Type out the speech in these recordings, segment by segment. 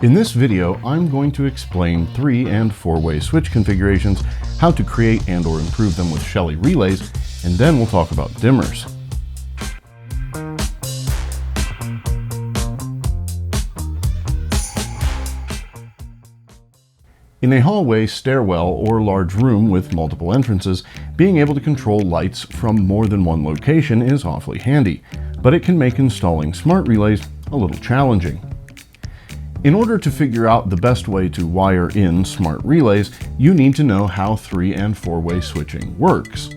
In this video, I'm going to explain 3- and 4-way switch configurations, how to create and or improve them with Shelly relays, and then we'll talk about dimmers. In a hallway, stairwell, or large room with multiple entrances, being able to control lights from more than one location is awfully handy, but it can make installing smart relays a little challenging. In order to figure out the best way to wire in smart relays, you need to know how 3- and 4-way switching works.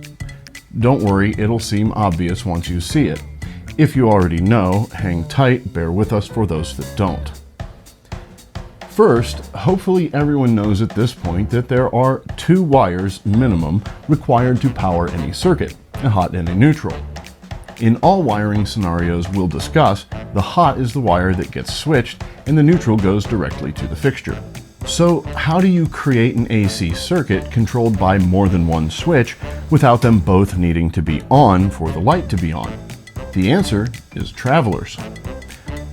Don't worry, it'll seem obvious once you see it. If you already know, hang tight, bear with us for those that don't. First, hopefully everyone knows at this point that there are 2 wires minimum required to power any circuit, a hot and a neutral. In all wiring scenarios we'll discuss, the hot is the wire that gets switched and the neutral goes directly to the fixture. So how do you create an AC circuit controlled by more than one switch without them both needing to be on for the light to be on? The answer is travelers.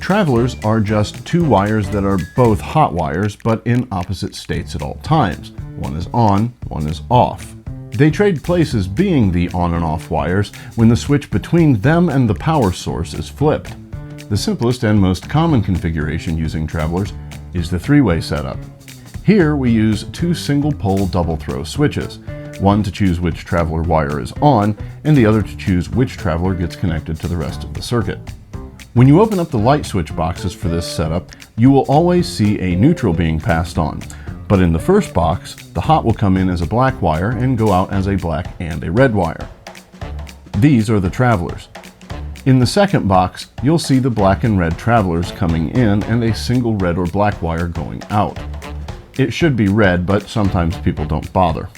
Travelers are just 2 wires that are both hot wires, but in opposite states at all times. One is on, one is off. They trade places being the on and off wires when the switch between them and the power source is flipped. The simplest and most common configuration using travelers is the 3-way setup. Here we use 2 single-pole double-throw switches, one to choose which traveler wire is on, and the other to choose which traveler gets connected to the rest of the circuit. When you open up the light switch boxes for this setup, you will always see a neutral being passed on. But in the first box, the hot will come in as a black wire and go out as a black and a red wire. These are the travelers. In the second box, you'll see the black and red travelers coming in and a single red or black wire going out. It should be red, but sometimes people don't bother.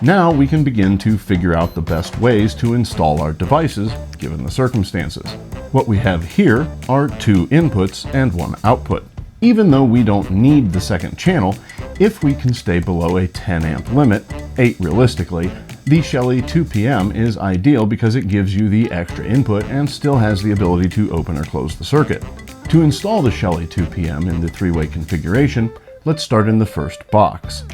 Now we can begin to figure out the best ways to install our devices, given the circumstances. What we have here are 2 inputs and 1 output. Even though we don't need the second channel, if we can stay below a 10 amp limit, 8 realistically, the Shelly 2PM is ideal because it gives you the extra input and still has the ability to open or close the circuit. To install the Shelly 2PM in the 3-way configuration, let's start in the first box.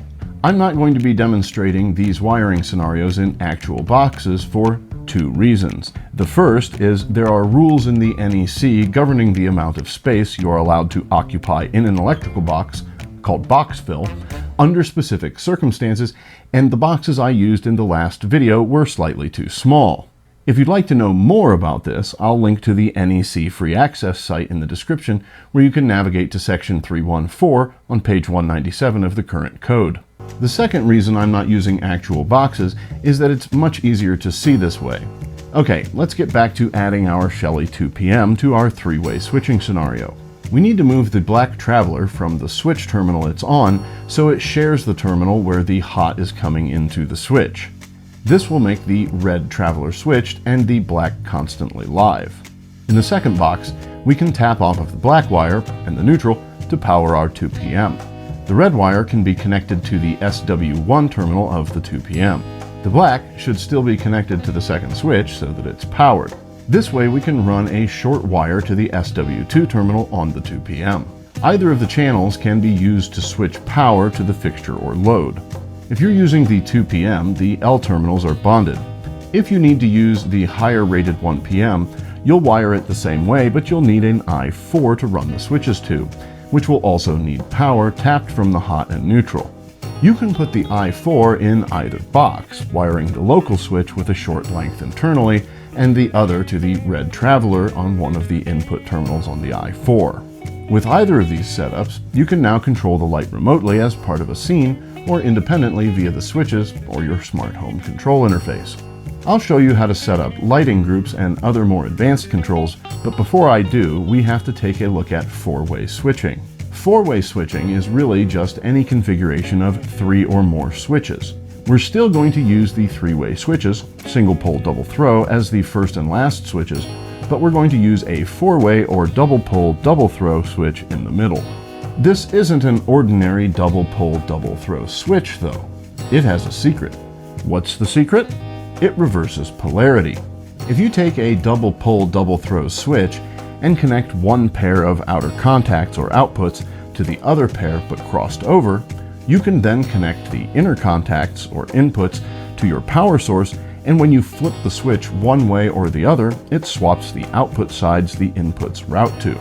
I'm not going to be demonstrating these wiring scenarios in actual boxes for 2 reasons. The first is there are rules in the NEC governing the amount of space you are allowed to occupy in an electrical box, called box fill, under specific circumstances, and the boxes I used in the last video were slightly too small. If you'd like to know more about this, I'll link to the NEC free access site in the description where you can navigate to section 314 on page 197 of the current code. The second reason I'm not using actual boxes is that it's much easier to see this way. Okay, let's get back to adding our Shelly 2PM to our 3-way switching scenario. We need to move the black traveler from the switch terminal it's on so it shares the terminal where the hot is coming into the switch. This will make the red traveler switched and the black constantly live. In the second box, we can tap off of the black wire and the neutral to power our 2PM. The red wire can be connected to the SW1 terminal of the 2PM. The black should still be connected to the second switch so that it's powered. This way we can run a short wire to the SW2 terminal on the 2PM. Either of the channels can be used to switch power to the fixture or load. If you're using the 2PM, the L terminals are bonded. If you need to use the higher rated 1PM, you'll wire it the same way, but you'll need an I4 to run the switches to, which will also need power tapped from the hot and neutral. You can put the I4 in either box, wiring the local switch with a short length internally and the other to the red traveler on one of the input terminals on the I4. With either of these setups, you can now control the light remotely as part of a scene or independently via the switches or your smart home control interface. I'll show you how to set up lighting groups and other more advanced controls, but before I do, we have to take a look at 4-way switching. 4-way switching is really just any configuration of 3 or more switches. We're still going to use the 3-way switches, single pole double throw, as the first and last switches, but we're going to use a 4-way or double pole double throw switch in the middle. This isn't an ordinary double pole double throw switch though. It has a secret. What's the secret? It reverses polarity. If you take a double pole double throw switch and connect one pair of outer contacts or outputs to the other pair but crossed over, you can then connect the inner contacts or inputs to your power source, and when you flip the switch one way or the other, it swaps the output sides the inputs route to.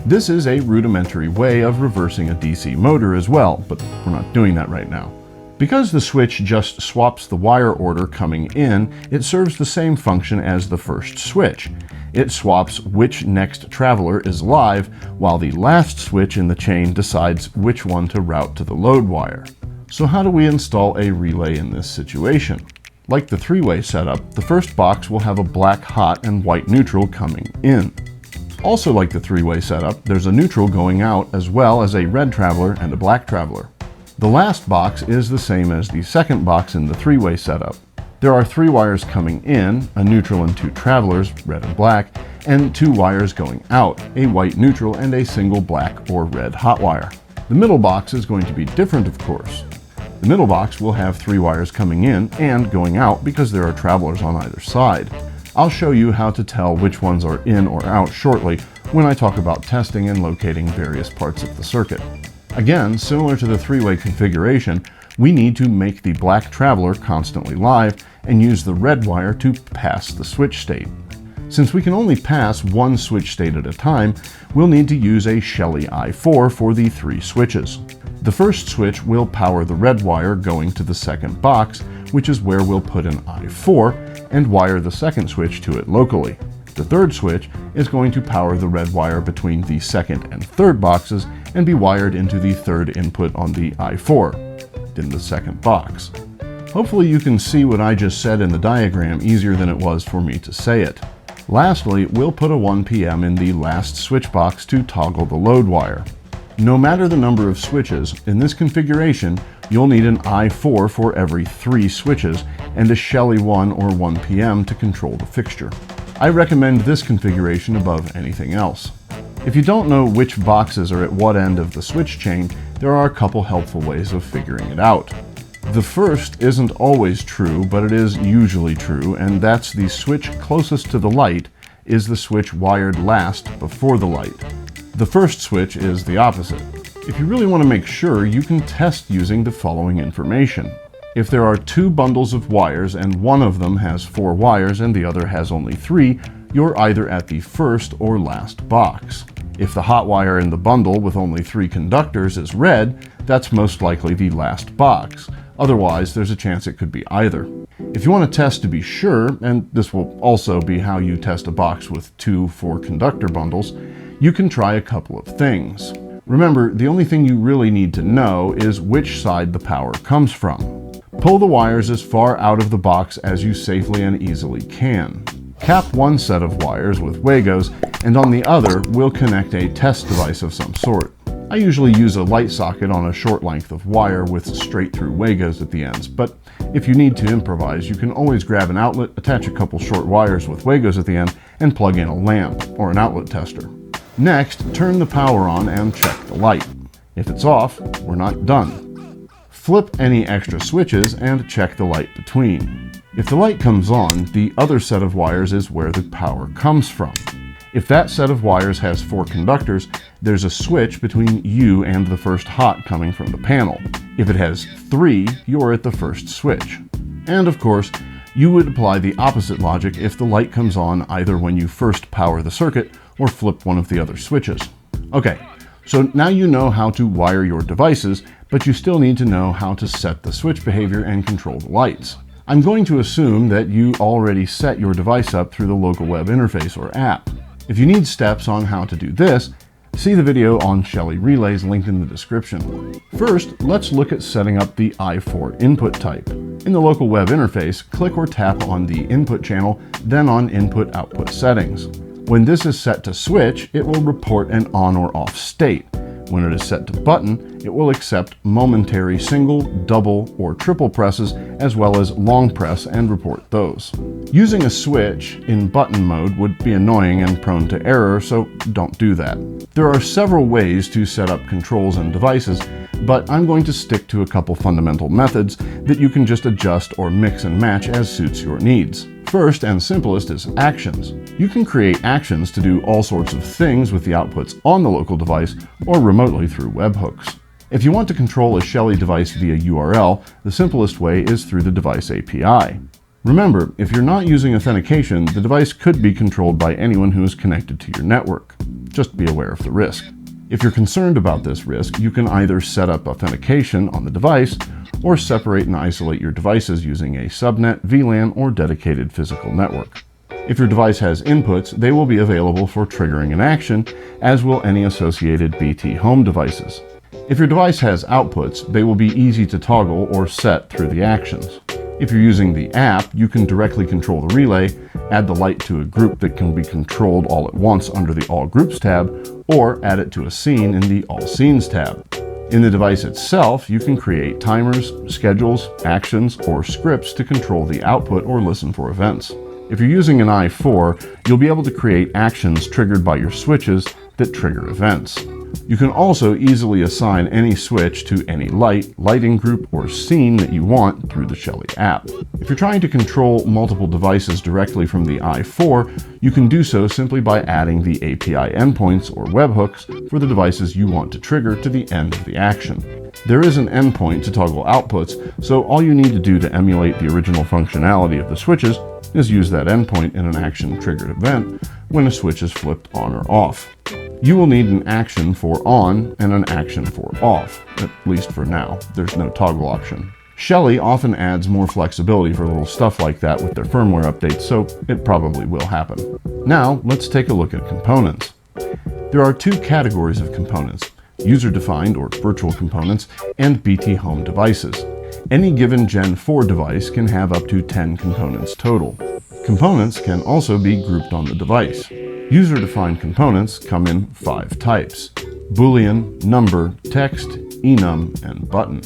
This is a rudimentary way of reversing a DC motor as well, but we're not doing that right now. Because the switch just swaps the wire order coming in, it serves the same function as the first switch. It swaps which next traveler is live, while the last switch in the chain decides which one to route to the load wire. So how do we install a relay in this situation? Like the three-way setup, the first box will have a black hot and white neutral coming in. Also like the three-way setup, there's a neutral going out as well as a red traveler and a black traveler. The last box is the same as the second box in the three-way setup. There are 3 wires coming in, a neutral and 2 travelers, red and black, and 2 wires going out, a white neutral and a single black or red hot wire. The middle box is going to be different, of course. The middle box will have 3 wires coming in and going out because there are travelers on either side. I'll show you how to tell which ones are in or out shortly when I talk about testing and locating various parts of the circuit. Again, similar to the three-way configuration, we need to make the black traveler constantly live and use the red wire to pass the switch state. Since we can only pass one switch state at a time, we'll need to use a Shelly I4 for the 3 switches. The first switch will power the red wire going to the second box, which is where we'll put an I4 and wire the second switch to it locally. The third switch is going to power the red wire between the second and third boxes and be wired into the third input on the I4 in the second box. Hopefully you can see what I just said in the diagram easier than it was for me to say it. Lastly, we'll put a 1 p.m. in the last switch box to toggle the load wire. No matter the number of switches, in this configuration, you'll need an I4 for every 3 switches and a Shelly 1 or 1 p.m. to control the fixture. I recommend this configuration above anything else. If you don't know which boxes are at what end of the switch chain, there are a couple helpful ways of figuring it out. The first isn't always true, but it is usually true, and that's the switch closest to the light is the switch wired last before the light. The first switch is the opposite. If you really want to make sure, you can test using the following information. If there are 2 bundles of wires and one of them has 4 wires and the other has only 3, you're either at the first or last box. If the hot wire in the bundle with only 3 conductors is red, that's most likely the last box. Otherwise, there's a chance it could be either. If you want to test to be sure, and this will also be how you test a box with 2 4-conductor bundles, you can try a couple of things. Remember, the only thing you really need to know is which side the power comes from. Pull the wires as far out of the box as you safely and easily can. Cap one set of wires with Wagos, and on the other, we'll connect a test device of some sort. I usually use a light socket on a short length of wire with straight-through Wagos at the ends, but if you need to improvise, you can always grab an outlet, attach a couple short wires with Wagos at the end, and plug in a lamp or an outlet tester. Next, turn the power on and check the light. If it's off, we're not done. Flip any extra switches and check the light between. If the light comes on, the other set of wires is where the power comes from. If that set of wires has 4 conductors, there's a switch between you and the first hot coming from the panel. If it has 3, you're at the first switch. And of course, you would apply the opposite logic if the light comes on either when you first power the circuit or flip one of the other switches. Okay, so now you know how to wire your devices, but you still need to know how to set the switch behavior and control the lights. I'm going to assume that you already set your device up through the local web interface or app. If you need steps on how to do this, see the video on Shelly relays linked in the description. First, let's look at setting up the I4 input type. In the local web interface, click or tap on the input channel, then on Input-Output Settings. When this is set to switch, it will report an on or off state. When it is set to button, it will accept momentary single, double, or triple presses, as well as long press and report those. Using a switch in button mode would be annoying and prone to error, so don't do that. There are several ways to set up controls and devices, but I'm going to stick to a couple fundamental methods that you can just adjust or mix and match as suits your needs. First and simplest is actions. You can create actions to do all sorts of things with the outputs on the local device or remotely through webhooks. If you want to control a Shelly device via URL, the simplest way is through the device API. Remember, if you're not using authentication, the device could be controlled by anyone who is connected to your network. Just be aware of the risk. If you're concerned about this risk, you can either set up authentication on the device or separate and isolate your devices using a subnet, VLAN, or dedicated physical network. If your device has inputs, they will be available for triggering an action, as will any associated BT home devices. If your device has outputs, they will be easy to toggle or set through the actions. If you're using the app, you can directly control the relay, add the light to a group that can be controlled all at once under the All Groups tab, or add it to a scene in the All Scenes tab. In the device itself, you can create timers, schedules, actions, or scripts to control the output or listen for events. If you're using an i4, you'll be able to create actions triggered by your switches that trigger events. You can also easily assign any switch to any lighting group, or scene that you want through the Shelly app. If you're trying to control multiple devices directly from the i4, you can do so simply by adding the API endpoints or webhooks for the devices you want to trigger to the end of the action. There is an endpoint to toggle outputs, so all you need to do to emulate the original functionality of the switches is use that endpoint in an action-triggered event when a switch is flipped on or off. You will need an action for on and an action for off, at least for now. There's no toggle option. Shelly often adds more flexibility for little stuff like that with their firmware updates, so it probably will happen. Now, let's take a look at components. There are two categories of components: user-defined or virtual components and BT home devices. Any given Gen 4 device can have up to 10 components total. Components can also be grouped on the device. User-defined components come in 5 types: Boolean, number, text, enum, and button.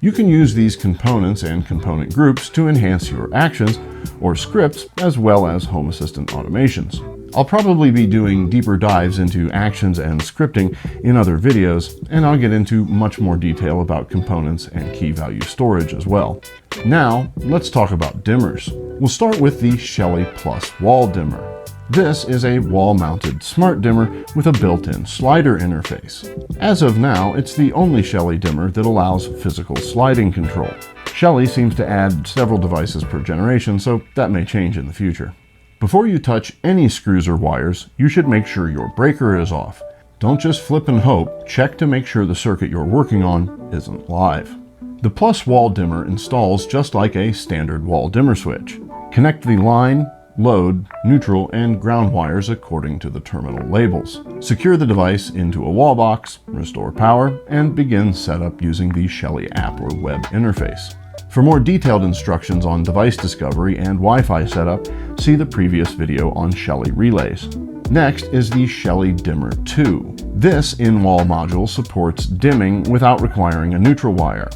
You can use these components and component groups to enhance your actions or scripts, as well as Home Assistant automations. I'll probably be doing deeper dives into actions and scripting in other videos, and I'll get into much more detail about components and key value storage as well. Now, let's talk about dimmers. We'll start with the Shelly Plus Wall Dimmer. This is a wall-mounted smart dimmer with a built-in slider interface. As of now, it's the only Shelly dimmer that allows physical sliding control. Shelly seems to add several devices per generation, so that may change in the future. Before you touch any screws or wires, you should make sure your breaker is off. Don't just flip and hope, check to make sure the circuit you're working on isn't live. The Plus Wall Dimmer installs just like a standard wall dimmer switch. Connect the line, load, neutral, and ground wires according to the terminal labels. Secure the device into a wall box, restore power, and begin setup using the Shelly app or web interface. For more detailed instructions on device discovery and Wi-Fi setup, see the previous video on Shelly relays. Next is the Shelly Dimmer 2. This in-wall module supports dimming without requiring a neutral wire.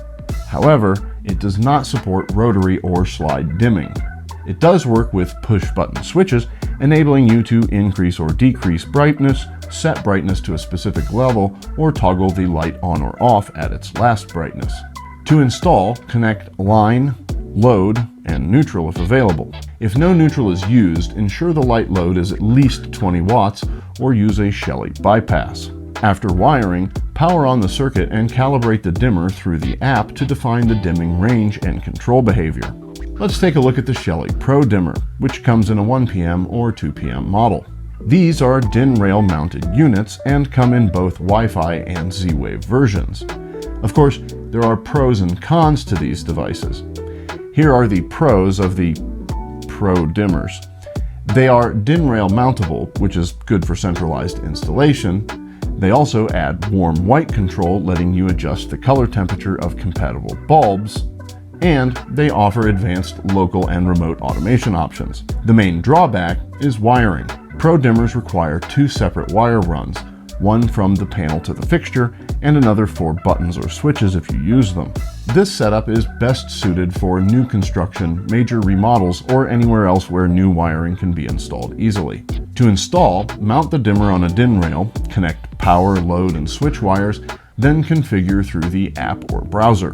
However, it does not support rotary or slide dimming. It does work with push-button switches, enabling you to increase or decrease brightness, set brightness to a specific level, or toggle the light on or off at its last brightness. To install, connect line, load, and neutral if available. If no neutral is used, ensure the light load is at least 20 watts or use a Shelly bypass. After wiring, power on the circuit and calibrate the dimmer through the app to define the dimming range and control behavior. Let's take a look at the Shelly Pro Dimmer, which comes in a 1pm or 2pm model. These are DIN rail mounted units and come in both Wi-Fi and Z-Wave versions. Of course, there are pros and cons to these devices. Here are the pros of the Pro Dimmers. They are DIN rail mountable, which is good for centralized installation. They also add warm white control, letting you adjust the color temperature of compatible bulbs. And they offer advanced local and remote automation options. The main drawback is wiring. Pro dimmers require 2 separate wire runs, one from the panel to the fixture and another for buttons or switches if you use them. This setup is best suited for new construction, major remodels, or anywhere else where new wiring can be installed easily. To install, mount the dimmer on a DIN rail, connect power, load, and switch wires, then configure through the app or browser.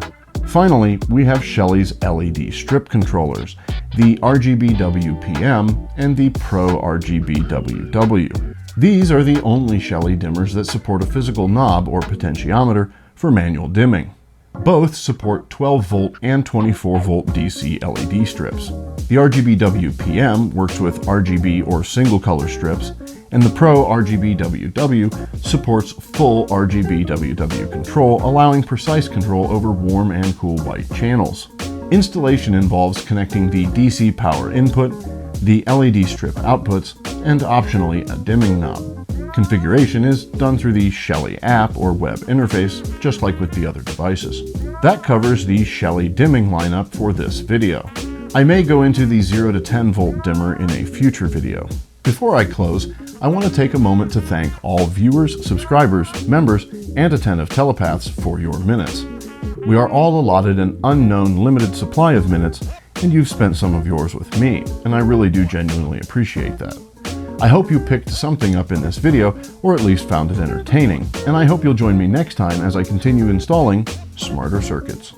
Finally, we have Shelly's LED strip controllers. the RGB-WPM, and the Pro RGB-WW. These are the only Shelly dimmers that support a physical knob or potentiometer for manual dimming. Both support 12-volt and 24-volt DC LED strips. The RGB-WPM works with RGB or single-color strips, and the Pro RGB-WW supports full RGB-WW control, allowing precise control over warm and cool white channels. Installation involves connecting the DC power input, the LED strip outputs, and optionally a dimming knob. Configuration is done through the Shelly app or web interface, just like with the other devices. That covers the Shelly dimming lineup for this video. I may go into the 0 to 10 volt dimmer in a future video. Before I close, I want to take a moment to thank all viewers, subscribers, members, and attentive telepaths for your minutes. We are all allotted an unknown limited supply of minutes, and you've spent some of yours with me, and I really do genuinely appreciate that. I hope you picked something up in this video, or at least found it entertaining, and I hope you'll join me next time as I continue installing smarter circuits.